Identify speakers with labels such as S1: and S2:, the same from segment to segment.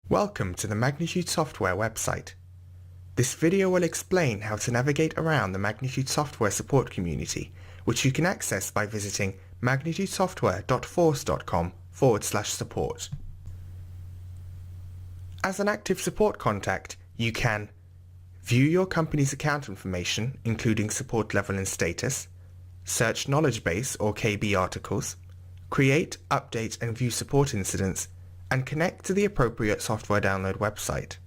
S1: Welcome to the Magnitude Software website. This video will explain how to navigate around the Magnitude Software support community, which you can access by visiting magnitudesoftware.force.com/support. As an active support contact, you can view your company's account information, including support level and status, search Knowledgebase or KB articles, create, update and view support incidents, and connect to the appropriate software download website.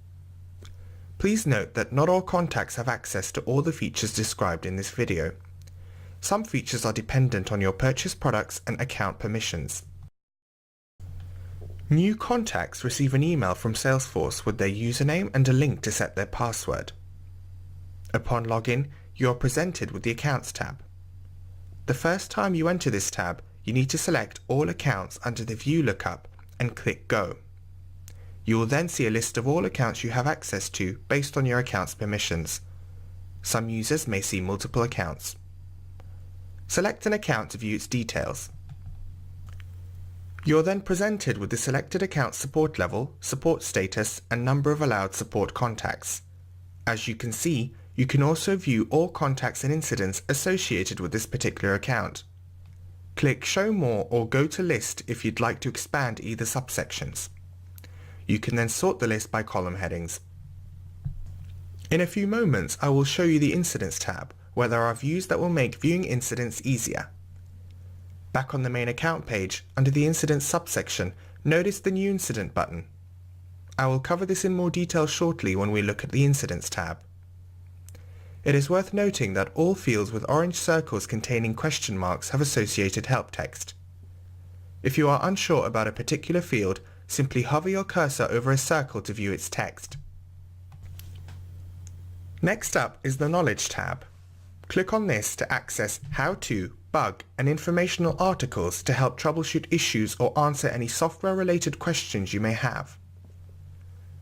S1: Please note that not all contacts have access to all the features described in this video. Some features are dependent on your purchased products and account permissions. New contacts receive an email from Salesforce with their username and a link to set their password. Upon login, you are presented with the Accounts tab. The first time you enter this tab, you need to select all accounts under the View lookup and click Go. You will then see a list of all accounts you have access to based on your account's permissions. Some users may see multiple accounts. Select an account to view its details. You're then presented with the selected account support level, support status, and number of allowed support contacts. As you can see, you can also view all contacts and incidents associated with this particular account. Click Show More or Go to List if you'd like to expand either subsections. You can then sort the list by column headings. In a few moments, I will show you the Incidents tab, where there are views that will make viewing incidents easier. Back on the main account page, under the Incidents subsection, notice the New Incident button. I will cover this in more detail shortly when we look at the Incidents tab. It is worth noting that all fields with orange circles containing question marks have associated help text. If you are unsure about a particular field, simply hover your cursor over a circle to view its text. Next up is the Knowledge tab. Click on this to access how-to, bug, and informational articles to help troubleshoot issues or answer any software-related questions you may have.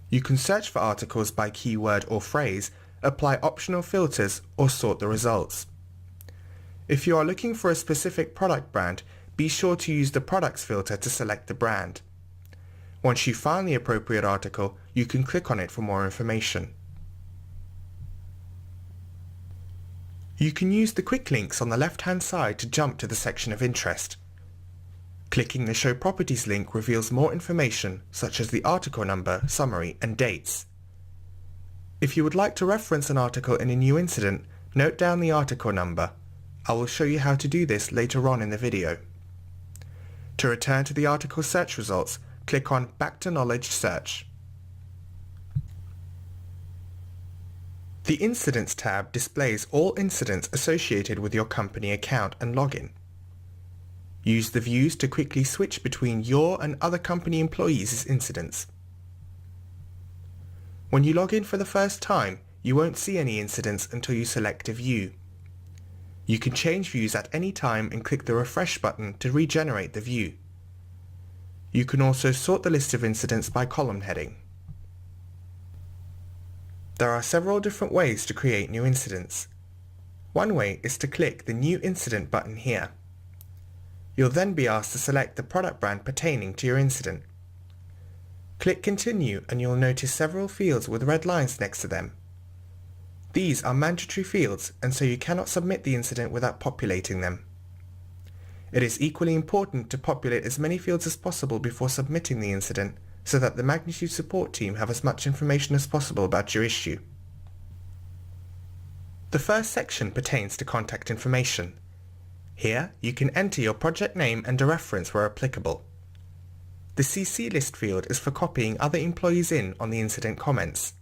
S1: You can search for articles by keyword or phrase, apply optional filters, or sort the results. If you are looking for a specific product brand, be sure to use the Products filter to select the brand. Once you find the appropriate article, you can click on it for more information. You can use the quick links on the left-hand side to jump to the section of interest. Clicking the Show Properties link reveals more information, such as the article number, summary, and dates. If you would like to reference an article in a new incident, note down the article number. I will show you how to do this later on in the video. To return to the article search results, click on Back to Knowledge Search. The Incidents tab displays all incidents associated with your company account and login. Use the views to quickly switch between your and other company employees' incidents. When you log in for the first time, you won't see any incidents until you select a view. You can change views at any time and click the Refresh button to regenerate the view. You can also sort the list of incidents by column heading. There are several different ways to create new incidents. One way is to click the New Incident button here. You'll then be asked to select the product brand pertaining to your incident. Click Continue and you'll notice several fields with red lines next to them. These are mandatory fields, and so you cannot submit the incident without populating them. It is equally important to populate as many fields as possible before submitting the incident, so that the Magnitude support team have as much information as possible about your issue. The first section pertains to contact information. Here, you can enter your project name and a reference where applicable. The CC list field is for copying other employees in on the incident comments.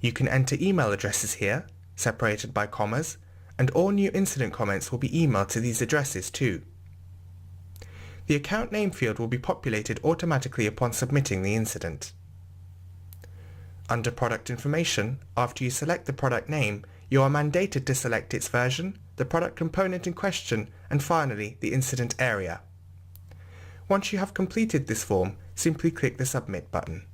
S1: You can enter email addresses here, separated by commas, and all new incident comments will be emailed to these addresses too. The account name field will be populated automatically upon submitting the incident. Under product information, after you select the product name, you are mandated to select its version, the product component in question, and finally the incident area. Once you have completed this form, simply click the Submit button.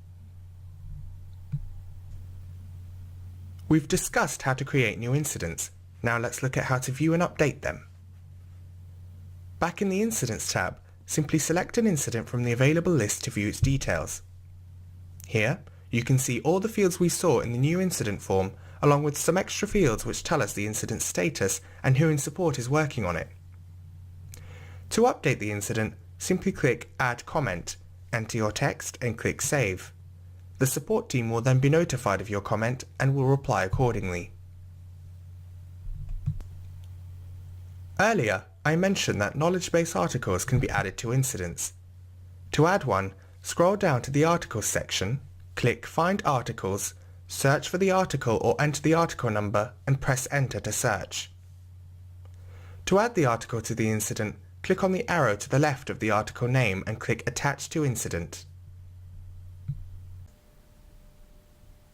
S1: We've discussed how to create new incidents. Now let's look at how to view and update them. Back in the Incidents tab, simply select an incident from the available list to view its details. Here, you can see all the fields we saw in the new incident form, along with some extra fields which tell us the incident status and who in support is working on it. To update the incident, simply click Add Comment, enter your text and click Save. The support team will then be notified of your comment and will reply accordingly. Earlier, I mentioned that Knowledgebase Articles can be added to incidents. To add one, scroll down to the Articles section, click Find Articles, search for the article or enter the article number and press Enter to search. To add the article to the incident, click on the arrow to the left of the article name and click Attach to Incident.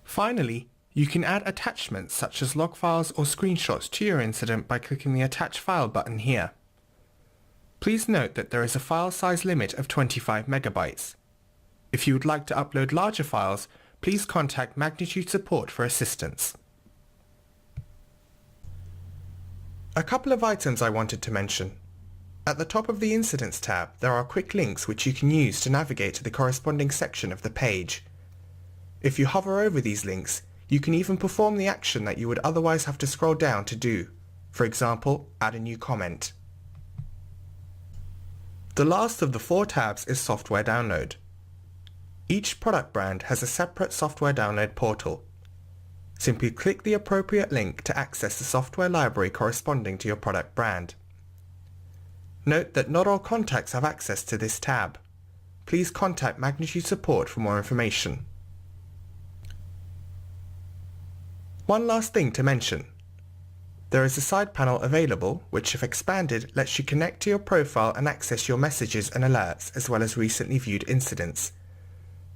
S1: Finally, you can add attachments such as log files or screenshots to your incident by clicking the Attach File button here. Please note that there is a file size limit of 25 megabytes. If you would like to upload larger files, please contact Magnitude Support for assistance. A couple of items I wanted to mention. At the top of the Incidents tab, there are quick links which you can use to navigate to the corresponding section of the page. If you hover over these links, you can even perform the action that you would otherwise have to scroll down to do. For example, add a new comment. The last of the 4 tabs is Software Download. Each product brand has a separate software download portal. Simply click the appropriate link to access the software library corresponding to your product brand. Note that not all contacts have access to this tab. Please contact Magnitude Support for more information. One last thing to mention. There is a side panel available which, if expanded, lets you connect to your profile and access your messages and alerts as well as recently viewed incidents.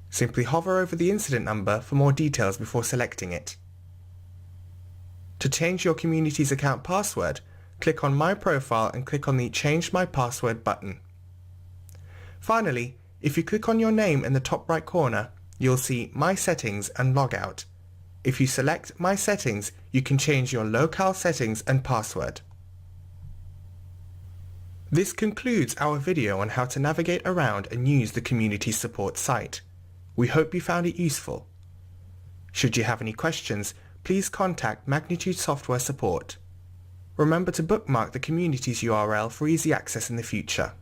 S1: Simply hover over the incident number for more details before selecting it. To change your community's account password, click on My Profile and click on the Change My Password button. Finally, if you click on your name in the top right corner, you'll see My Settings and Logout. If you select My Settings, you can change your locale settings and password. This concludes our video on how to navigate around and use the community support site. We hope you found it useful. Should you have any questions, please contact Magnitude Software Support. Remember to bookmark the community's URL for easy access in the future.